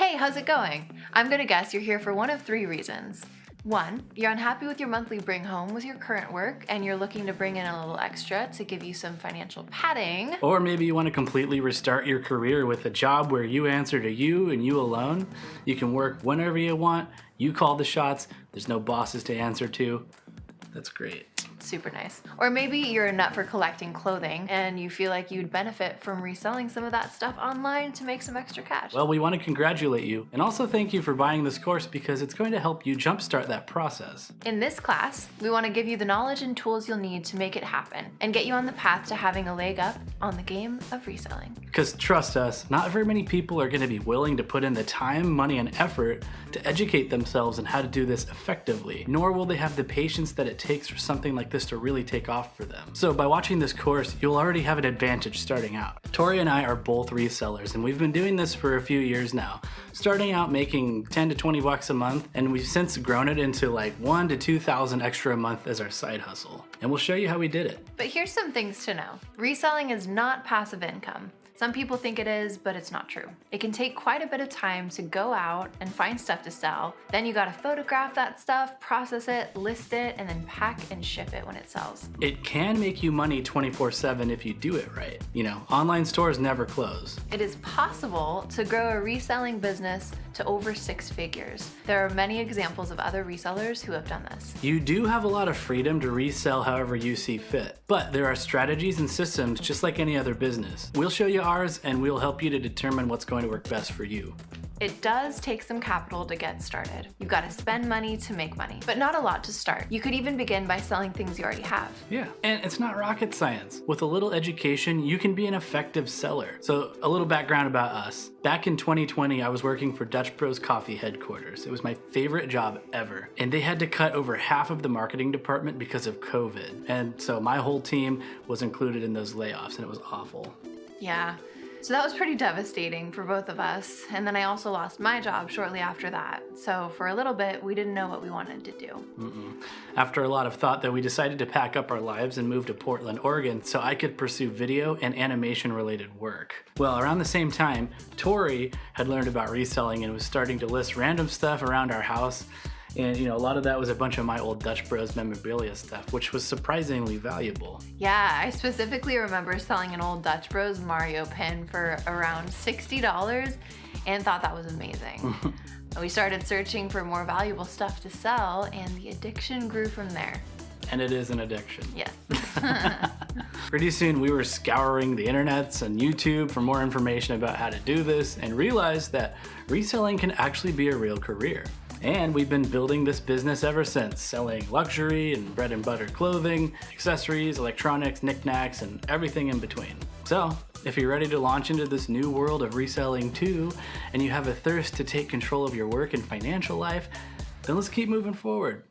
Hey, how's it going? I'm gonna guess you're here for one of three reasons. One, you're unhappy with your monthly bring home with your current work and you're looking to bring in a little extra to give you some financial padding. Or maybe you want to completely restart your career with a job where you answer to you and you alone. You can work whenever you want, you call the shots, there's no bosses to answer to. That's great. Super nice. Or maybe you're a nut for collecting clothing and you feel like you'd benefit from reselling some of that stuff online to make some extra cash. Well, we want to congratulate you and also thank you for buying this course because it's going to help you jumpstart that process. In this class, we want to give you the knowledge and tools you'll need to make it happen and get you on the path to having a leg up on the game of reselling. Because trust us, not very many people are going to be willing to put in the time, money, and effort to educate themselves on how to do this effectively, nor will they have the patience that it takes for something like this to really take off for them. So by watching this course, you'll already have an advantage starting out. Tori and I are both resellers, and we've been doing this for a few years now, starting out making 10 to 20 bucks a month, and we've since grown it into like 1,000 to 2,000 extra a month as our side hustle. And we'll show you how we did it. But here's some things to know. Reselling is not passive income. Some people think it is, but it's not true. It can take quite a bit of time to go out and find stuff to sell. Then you gotta photograph that stuff, process it, list it, and then pack and ship it when it sells. It can make you money 24/7 if you do it right. You know, online stores never close. It is possible to grow a reselling business to over 6 figures. There are many examples of other resellers who have done this. You do have a lot of freedom to resell however you see fit, but there are strategies and systems just like any other business. We'll show you ours and we'll help you to determine what's going to work best for you. It does take some capital to get started. You've got to spend money to make money, but not a lot to start. You could even begin by selling things you already have. Yeah, and it's not rocket science. With a little education, you can be an effective seller. So a little background about us. Back in 2020, I was working for Dutch Bros Coffee headquarters. It was my favorite job ever. And they had to cut over half of the marketing department because of COVID. And so my whole team was included in those layoffs and it was awful. Yeah. So that was pretty devastating for both of us. And then I also lost my job shortly after that. So for a little bit, we didn't know what we wanted to do. After a lot of thought, though, we decided to pack up our lives and move to Portland, Oregon, so I could pursue video and animation related work. Well, around the same time, Tori had learned about reselling and was starting to list random stuff around our house. And a lot of that was a bunch of my old Dutch Bros memorabilia stuff, which was surprisingly valuable. Yeah, I specifically remember selling an old Dutch Bros Mario pin for around $60 and thought that was amazing. We started searching for more valuable stuff to sell and the addiction grew from there. And it is an addiction. Yes. Pretty soon we were scouring the internets and YouTube for more information about how to do this and realized that reselling can actually be a real career. And we've been building this business ever since, selling luxury and bread and butter clothing, accessories, electronics, knickknacks, and everything in between. So, if you're ready to launch into this new world of reselling too, and you have a thirst to take control of your work and financial life, then let's keep moving forward.